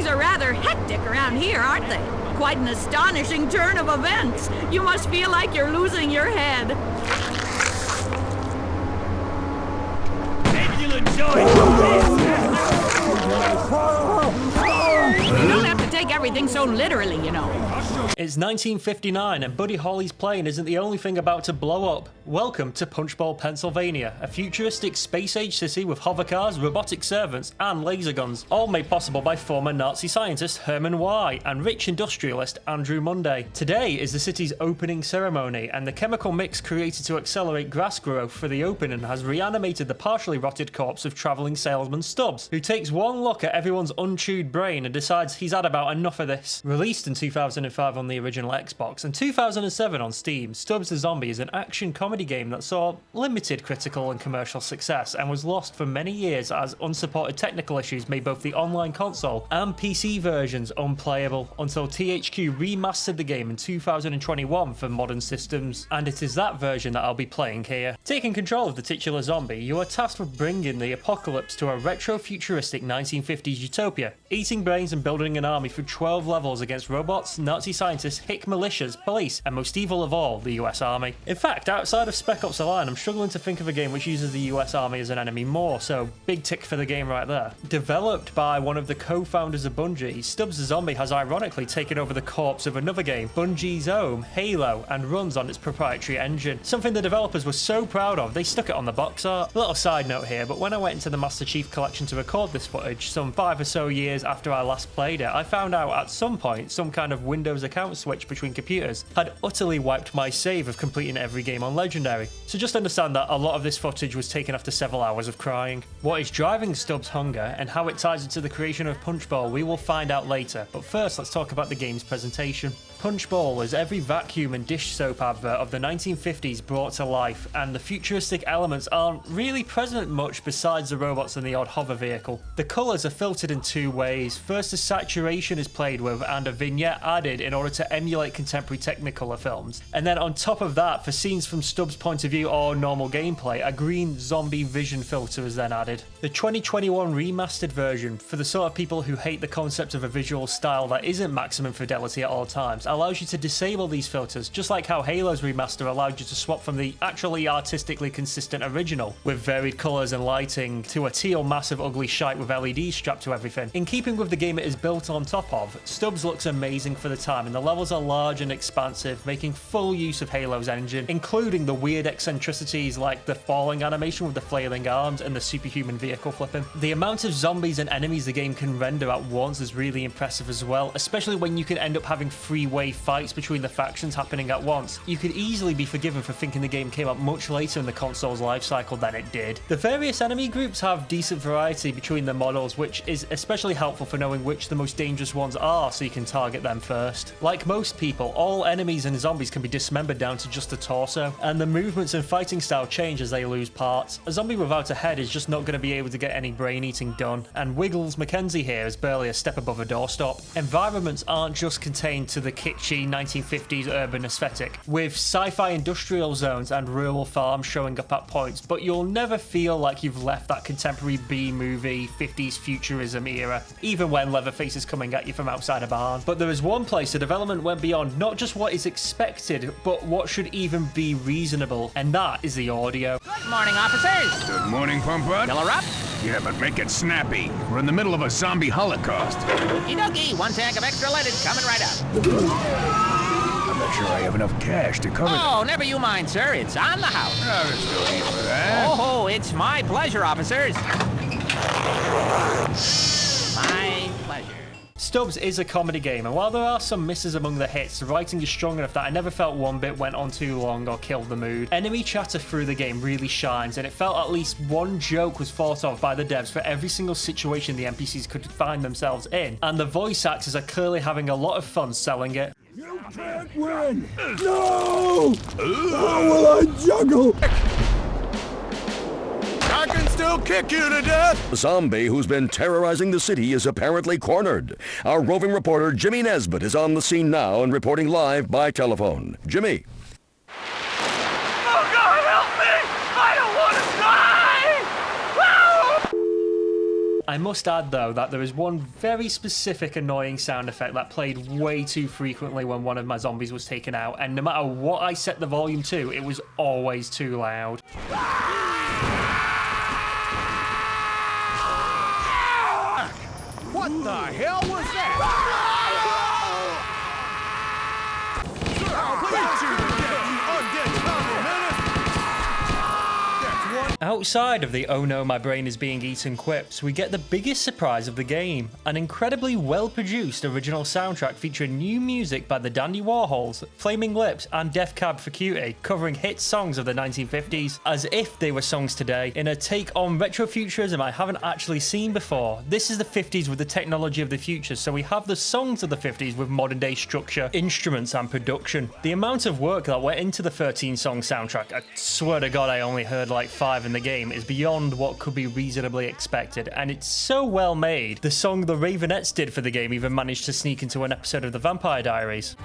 Things are rather hectic around here, aren't they? Quite an astonishing turn of events. You must feel like you're losing your head. Maybe you'll enjoy You don't have to take everything so literally, you know. It's 1959 and Buddy Holly's plane isn't the only thing about to blow up. Welcome to Punchbowl, Pennsylvania, a futuristic space-age city with hovercars, robotic servants and laser guns, all made possible by former Nazi scientist Herman Y and rich industrialist Andrew Munday. Today is the city's opening ceremony, and the chemical mix created to accelerate grass growth for the opening has reanimated the partially rotted corpse of travelling salesman Stubbs, who takes one look at everyone's unchewed brain and decides he's had about enough of this. Released in 2005 on the original Xbox and 2007 on Steam, Stubbs the Zombie is an action comedy game that saw limited critical and commercial success and was lost for many years as unsupported technical issues made both the online console and PC versions unplayable, until THQ remastered the game in 2021 for modern systems, and it is that version that I'll be playing here. Taking control of the titular zombie, you are tasked with bringing the apocalypse to a retro-futuristic 1950s utopia, eating brains and building an army through 12 levels against robots, Nazi scientists, hick militias, police, and most evil of all, the US Army. In fact, outside of Spec Ops: The Line, I'm struggling to think of a game which uses the US Army as an enemy more, so big tick for the game right there. Developed by one of the co-founders of Bungie, Stubbs the Zombie has ironically taken over the corpse of another game, Bungie's own Halo, and runs on its proprietary engine. Something the developers were so proud of, they stuck it on the box art. A little side note here, but when I went into the Master Chief Collection to record this footage, some 5 or so years after I last played it, I found out at some point some kind of Windows account switch between computers had utterly wiped my save of completing every game on Legendary. So just understand that a lot of this footage was taken after several hours of crying. What is driving Stubbs' hunger and how it ties into the creation of Punchbowl we will find out later, but first let's talk about the game's presentation. Punchbowl is every vacuum and dish soap advert of the 1950s brought to life, and the futuristic elements aren't really present much besides the robots and the odd hover vehicle. The colours are filtered in 2 ways. First, a saturation is played with and a vignette added in order to emulate contemporary Technicolor films. And then on top of that, for scenes from Stubbs' point of view or normal gameplay, a green zombie vision filter is then added. The 2021 remastered version, for the sort of people who hate the concept of a visual style that isn't maximum fidelity at all times, allows you to disable these filters, just like how Halo's remaster allowed you to swap from the actually artistically consistent original, with varied colours and lighting, to a teal massive ugly shite with LEDs strapped to everything. In keeping with the game it is built on top of, Stubbs looks amazing for the time, and the levels are large and expansive, making full use of Halo's engine, including the weird eccentricities like the falling animation with the flailing arms and the superhuman vehicle flipping. The amount of zombies and enemies the game can render at once is really impressive as well, especially when you can end up having freeway fights between the factions happening at once. You could easily be forgiven for thinking the game came out much later in the console's lifecycle than it did. The various enemy groups have decent variety between the models, which is especially helpful for knowing which the most dangerous ones are so you can target them first. Like most people, all enemies and zombies can be dismembered down to just the torso, and the movements and fighting style change as they lose parts. A zombie without a head is just not going to be able to get any brain eating done, and Wiggles Mackenzie here is barely a step above a doorstop. Environments aren't just contained to the kitschy 1950s urban aesthetic, with sci-fi industrial zones and rural farms showing up at points, but you'll never feel like you've left that contemporary B-movie 50s futurism era, even when Leatherface is coming at you from outside a barn. But there is one place the development went beyond not just what is expected, but what should even be reasonable, and that is the audio. Good morning, officers. Good morning, Pumpkin. Filler up? Yeah, but make it snappy. We're in the middle of a zombie holocaust. Okie dokie, 1 tank of extra leaded coming right up. I'm not sure I have enough cash to cover Oh, never you mind, sir. It's on the house. There's no need for that. Oh, it's my pleasure, officers. My pleasure. Stubbs is a comedy game, and while there are some misses among the hits, the writing is strong enough that I never felt one bit went on too long or killed the mood. Enemy chatter through the game really shines, and it felt at least one joke was thought of by the devs for every single situation the NPCs could find themselves in, and the voice actors are clearly having a lot of fun selling it. You can't win! No! How will I juggle? I can still kick you to death! The zombie who's been terrorizing the city is apparently cornered. Our roving reporter Jimmy Nesbitt is on the scene now and reporting live by telephone. Jimmy. Oh God, help me! I don't want to die! I must add though that there is one very specific annoying sound effect that played way too frequently when one of my zombies was taken out, and no matter what I set the volume to, it was always too loud. What the hell was that? Outside of the "oh no, my brain is being eaten" quips, we get the biggest surprise of the game, an incredibly well-produced original soundtrack featuring new music by the Dandy Warhols, Flaming Lips and Def Cab for Cutie, covering hit songs of the 1950s as if they were songs today, in a take on retrofuturism I haven't actually seen before. This is the 50s with the technology of the future, so we have the songs of the 50s with modern day structure, instruments and production. The amount of work that went into the 13-song soundtrack, I swear to God I only heard like 5 in the game, is beyond what could be reasonably expected, and it's so well made. The song the Ravenettes did for the game even managed to sneak into an episode of the Vampire Diaries.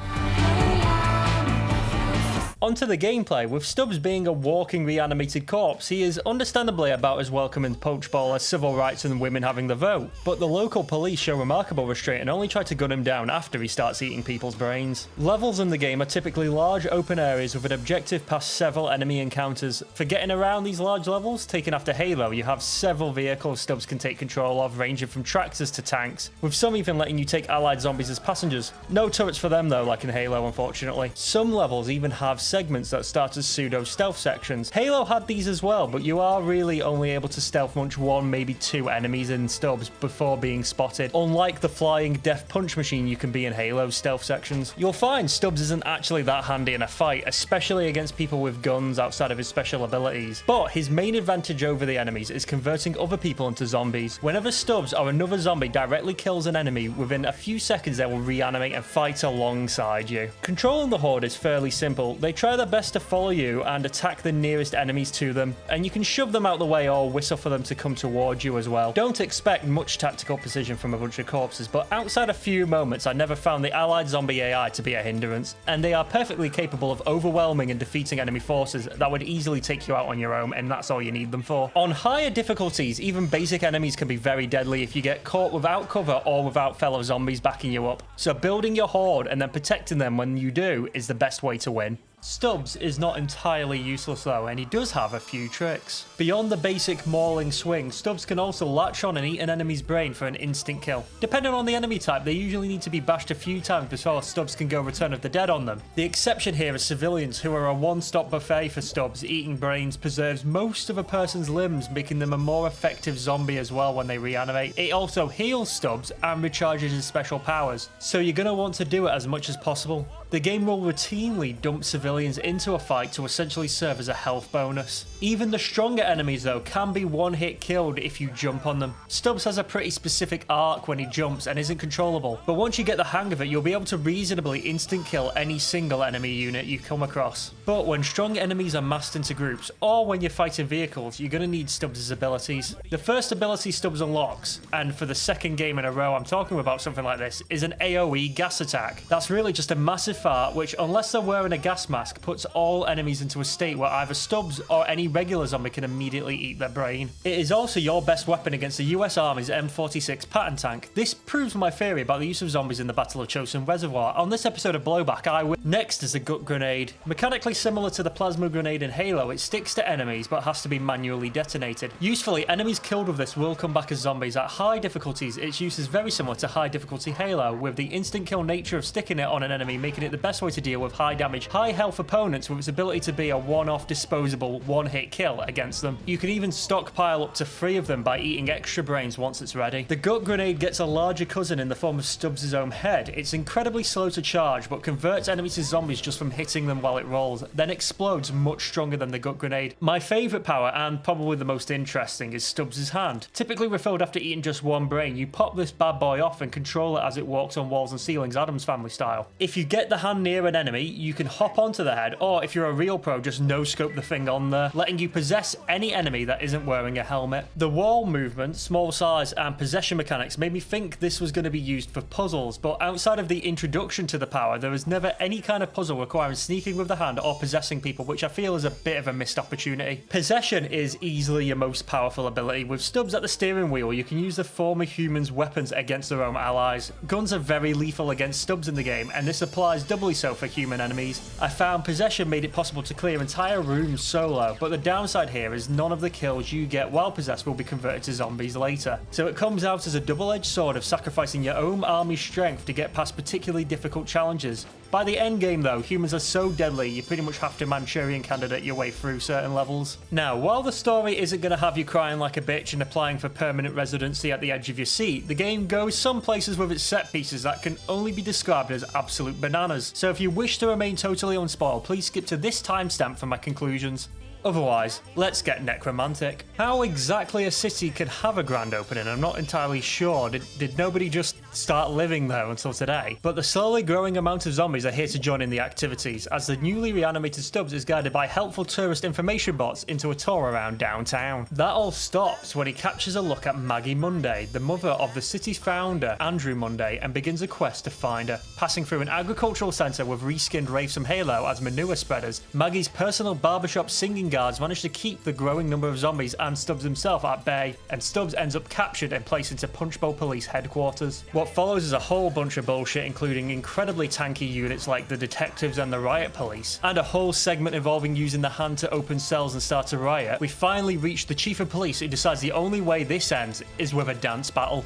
Onto the gameplay. With Stubbs being a walking reanimated corpse, he is understandably about as welcome in Punchball as civil rights and women having the vote, but the local police show remarkable restraint and only try to gun him down after he starts eating people's brains. Levels in the game are typically large open areas with an objective past several enemy encounters. For getting around these large levels, taken after Halo, you have several vehicles Stubbs can take control of, ranging from tractors to tanks, with some even letting you take allied zombies as passengers. No turrets for them though, like in Halo, unfortunately. Some levels even have segments that start as pseudo-stealth sections. Halo had these as well, but you are really only able to stealth munch 1, maybe 2 enemies in Stubbs before being spotted, unlike the flying death punch machine you can be in Halo's stealth sections. You'll find Stubbs isn't actually that handy in a fight, especially against people with guns outside of his special abilities, but his main advantage over the enemies is converting other people into zombies. Whenever Stubbs or another zombie directly kills an enemy, within a few seconds they will reanimate and fight alongside you. Controlling the Horde is fairly simple. They try their best to follow you and attack the nearest enemies to them, and you can shove them out the way or whistle for them to come towards you as well. Don't expect much tactical precision from a bunch of corpses, but outside a few moments I never found the allied zombie AI to be a hindrance, and they are perfectly capable of overwhelming and defeating enemy forces that would easily take you out on your own, and that's all you need them for. On higher difficulties, even basic enemies can be very deadly if you get caught without cover or without fellow zombies backing you up, so building your horde and then protecting them when you do is the best way to win. Stubbs is not entirely useless though, and he does have a few tricks. Beyond the basic mauling swing, Stubbs can also latch on and eat an enemy's brain for an instant kill. Depending on the enemy type, they usually need to be bashed a few times before Stubbs can go Return of the Dead on them. The exception here is civilians, who are a one-stop buffet for Stubbs. Eating brains preserves most of a person's limbs, making them a more effective zombie as well when they reanimate. It also heals Stubbs and recharges his special powers, so you're going to want to do it as much as possible. The game will routinely dump civilians into a fight to essentially serve as a health bonus. Even the stronger enemies though can be one-hit killed if you jump on them. Stubbs has a pretty specific arc when he jumps and isn't controllable, but once you get the hang of it you'll be able to reasonably instant kill any single enemy unit you come across. But when strong enemies are massed into groups, or when you're fighting vehicles, you're going to need Stubbs' abilities. The first ability Stubbs unlocks, and for the second game in a row I'm talking about something like this, is an AoE gas attack. That's really just a massive fart which, unless they're wearing a gas mask, puts all enemies into a state where either Stubbs or any regular zombie can immediately eat their brain. It is also your best weapon against the US Army's M46 Patton tank. This proves my theory about the use of zombies in the Battle of Chosin Reservoir. On this episode of Blowback, I will. Next is the gut grenade. Mechanically similar to the plasma grenade in Halo, it sticks to enemies but has to be manually detonated. Usefully, enemies killed with this will come back as zombies. At high difficulties, its use is very similar to high difficulty Halo, with the instant kill nature of sticking it on an enemy making it the best way to deal with high damage, high health opponents, with its ability to be a one-off disposable one-hit kill against them. You can even stockpile up to 3 of them by eating extra brains once it's ready. The gut grenade gets a larger cousin in the form of Stubbs' own head. It's incredibly slow to charge but converts enemies to zombies just from hitting them while it rolls, then explodes much stronger than the gut grenade. My favourite power, and probably the most interesting, is Stubbs' hand. Typically refilled after eating just 1 brain, you pop this bad boy off and control it as it walks on walls and ceilings, Addams Family style. If you get the hand near an enemy, you can hop onto the head, or if you're a real pro, just no-scope the thing on there, letting you possess any enemy that isn't wearing a helmet. The wall movement, small size, and possession mechanics made me think this was going to be used for puzzles, but outside of the introduction to the power, there was never any kind of puzzle requiring sneaking with the hand or possessing people, which I feel is a bit of a missed opportunity. Possession is easily your most powerful ability. With Stubbs at the steering wheel, you can use the former humans' weapons against their own allies. Guns are very lethal against Stubbs in the game, and this applies doubly so for human enemies. I found possession made it possible to clear entire rooms solo, but the downside here is none of the kills you get while possessed will be converted to zombies later. So it comes out as a double-edged sword of sacrificing your own army's strength to get past particularly difficult challenges. By the end game though, humans are so deadly you pretty much have to Manchurian candidate your way through certain levels. Now, while the story isn't going to have you crying like a bitch and applying for permanent residency at the edge of your seat, the game goes some places with its set pieces that can only be described as absolute bananas. So if you wish to remain totally unspoiled, please skip to this timestamp for my conclusions. Otherwise, let's get necromantic. How exactly a city could have a grand opening, I'm not entirely sure. Did nobody just start living there until today? But the slowly growing amount of zombies are here to join in the activities, as the newly reanimated Stubbs is guided by helpful tourist information bots into a tour around downtown. That all stops when he captures a look at Maggie Monday, the mother of the city's founder, Andrew Monday, and begins a quest to find her. Passing through an agricultural centre with reskinned Wraiths from Halo as manure spreaders, Maggie's personal barbershop singing guards manage to keep the growing number of zombies and Stubbs himself at bay, and Stubbs ends up captured and placed into Punchbowl Police headquarters. What follows is a whole bunch of bullshit, including incredibly tanky units like the detectives and the riot police, and a whole segment involving using the hand to open cells and start a riot. We finally reach the chief of police, who decides the only way this ends is with a dance battle.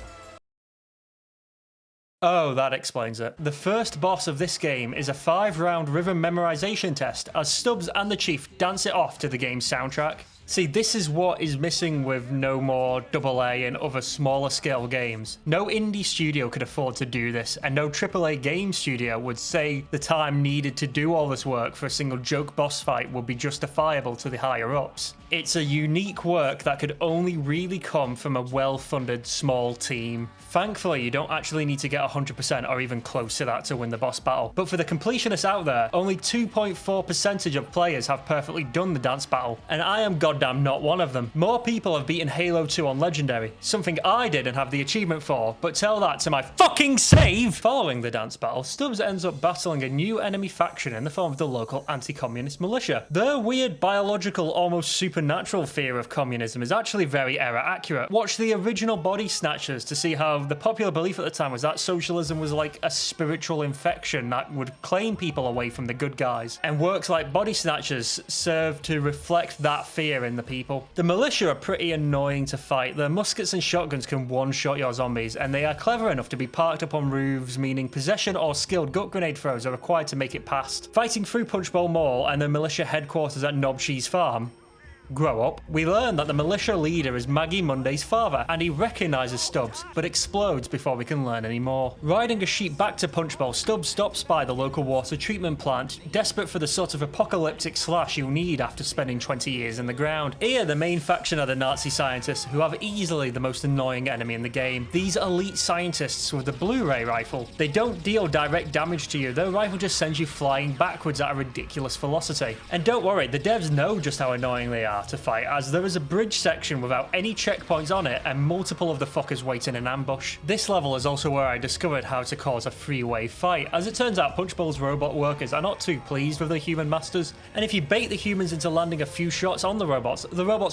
Oh, that explains it. The first boss of this game is a 5-round rhythm memorization test, as Stubbs and the Chief dance it off to the game's soundtrack. See, this is what is missing with no more AA and other smaller scale games. No indie studio could afford to do this, and no AAA game studio would say the time needed to do all this work for a single joke boss fight would be justifiable to the higher ups. It's a unique work that could only really come from a well-funded small team. Thankfully, you don't actually need to get 100% or even close to that to win the boss battle. But for the completionists out there, only 2.4% of players have perfectly done the dance battle, and I am goddamn not one of them. More people have beaten Halo 2 on Legendary, something I did and have the achievement for, but tell that to my fucking save! Following the dance battle, Stubbs ends up battling a new enemy faction in the form of the local anti-communist militia. Their weird biological, almost supernatural fear of communism is actually very error accurate. Watch the original Body Snatchers to see how the popular belief at the time was that socialism was like a spiritual infection that would claim people away from the good guys, and works like Body Snatchers serve to reflect that fear in the people. The militia are pretty annoying to fight. Their muskets and shotguns can one-shot your zombies, and they are clever enough to be parked up on roofs, meaning possession or skilled gut grenade throws are required to make it past. Fighting through Punchbowl Mall and the militia headquarters at Knob Cheese Farm, grow up, we learn that the militia leader is Maggie Monday's father, and he recognises Stubbs, but explodes before we can learn any more. Riding a sheep back to Punchbowl, Stubbs stops by the local water treatment plant, desperate for the sort of apocalyptic slash you'll need after spending 20 years in the ground. Here, the main faction are the Nazi scientists, who have easily the most annoying enemy in the game. These elite scientists with the Blu-ray rifle. They don't deal direct damage to you, their rifle just sends you flying backwards at a ridiculous velocity. And don't worry, the devs know just how annoying they are to fight, as there is a bridge section without any checkpoints on it and multiple of the fuckers wait in an ambush. This level is also where I discovered how to cause a three-way fight. As it turns out, Punchbowl's robot workers are not too pleased with their human masters, and if you bait the humans into landing a few shots on the robots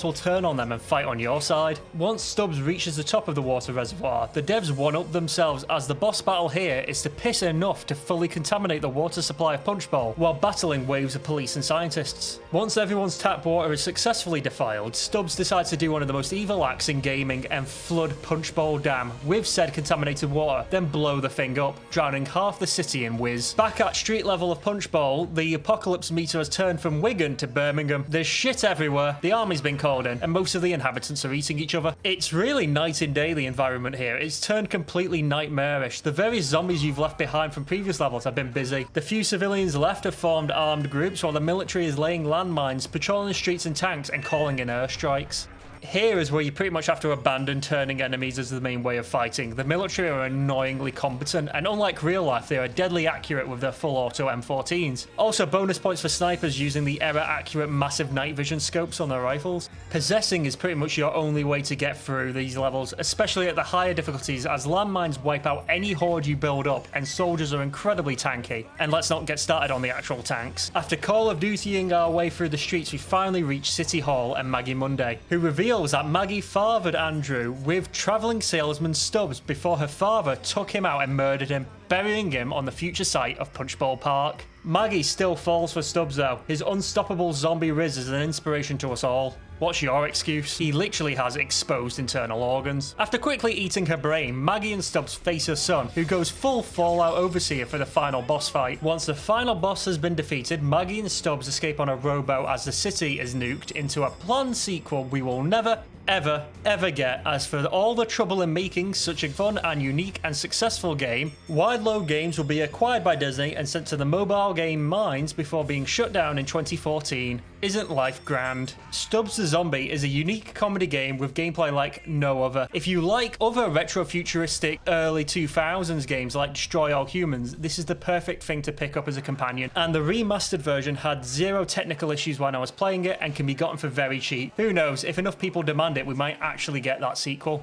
will turn on them and fight on your side. Once Stubbs reaches the top of the water reservoir, the devs one-up themselves, as the boss battle here is to piss enough to fully contaminate the water supply of Punchbowl while battling waves of police and scientists. Once everyone's tap water is successfully defiled, Stubbs decides to do one of the most evil acts in gaming and flood Punchbowl Dam with said contaminated water, then blow the thing up, drowning half the city in whiz. Back at street level of Punchbowl, the apocalypse meter has turned from Wigan to Birmingham. There's shit everywhere, the army's been called in, and most of the inhabitants are eating each other. It's really night and day, the environment here. It's turned completely nightmarish. The very zombies you've left behind from previous levels have been busy. The few civilians left have formed armed groups, while the military is laying landmines, patrolling the streets and tanks, and calling in airstrikes. Here is where you pretty much have to abandon turning enemies as the main way of fighting. The military are annoyingly competent, and unlike real life, they are deadly accurate with their full auto M14s. Also, bonus points for snipers using the error-accurate massive night vision scopes on their rifles. Possessing is pretty much your only way to get through these levels, especially at the higher difficulties, as landmines wipe out any horde you build up, and soldiers are incredibly tanky. And let's not get started on the actual tanks. After Call of Dutying our way through the streets, we finally reach City Hall and Maggie Monday, who reveals that Maggie fathered Andrew with travelling salesman Stubbs before her father took him out and murdered him, burying him on the future site of Punchbowl Park. Maggie still falls for Stubbs though. His unstoppable zombie riz is an inspiration to us all. What's your excuse? He literally has exposed internal organs. After quickly eating her brain, Maggie and Stubbs face her son, who goes full Fallout Overseer for the final boss fight. Once the final boss has been defeated, Maggie and Stubbs escape on a rowboat as the city is nuked into a planned sequel we will never, ever get. As for all the trouble in making such a fun and unique and successful game, Wide Load Games will be acquired by Disney and sent to the mobile game mines before being shut down in 2014. Isn't life grand? Stubbs the Zombie is a unique comedy game with gameplay like no other. If you like other retro-futuristic early 2000s games like Destroy All Humans, this is the perfect thing to pick up as a companion. And the remastered version had zero technical issues when I was playing it and can be gotten for very cheap. Who knows, if enough people demand it, we might actually get that sequel.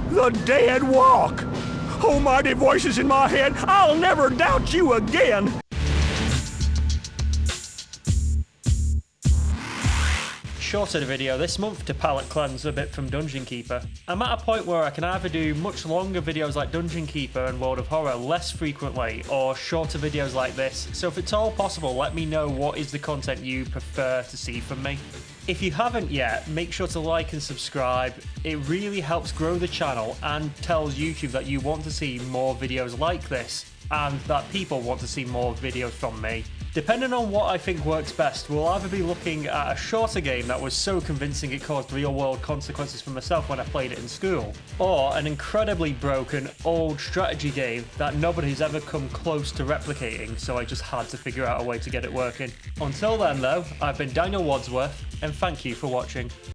The dead walk! Almighty voices in my head, I'll never doubt you again! Shorter video this month to palate cleanse a bit from Dungeon Keeper. I'm at a point where I can either do much longer videos like Dungeon Keeper and World of Horror less frequently, or shorter videos like this, so if it's all possible, let me know what is the content you prefer to see from me. If you haven't yet, make sure to like and subscribe. It really helps grow the channel and tells YouTube that you want to see more videos like this, and that people want to see more videos from me. Depending on what I think works best, we'll either be looking at a shorter game that was so convincing it caused real-world consequences for myself when I played it in school, or an incredibly broken old strategy game that nobody's ever come close to replicating, so I just had to figure out a way to get it working. Until then though, I've been Daniel Wadsworth, and thank you for watching.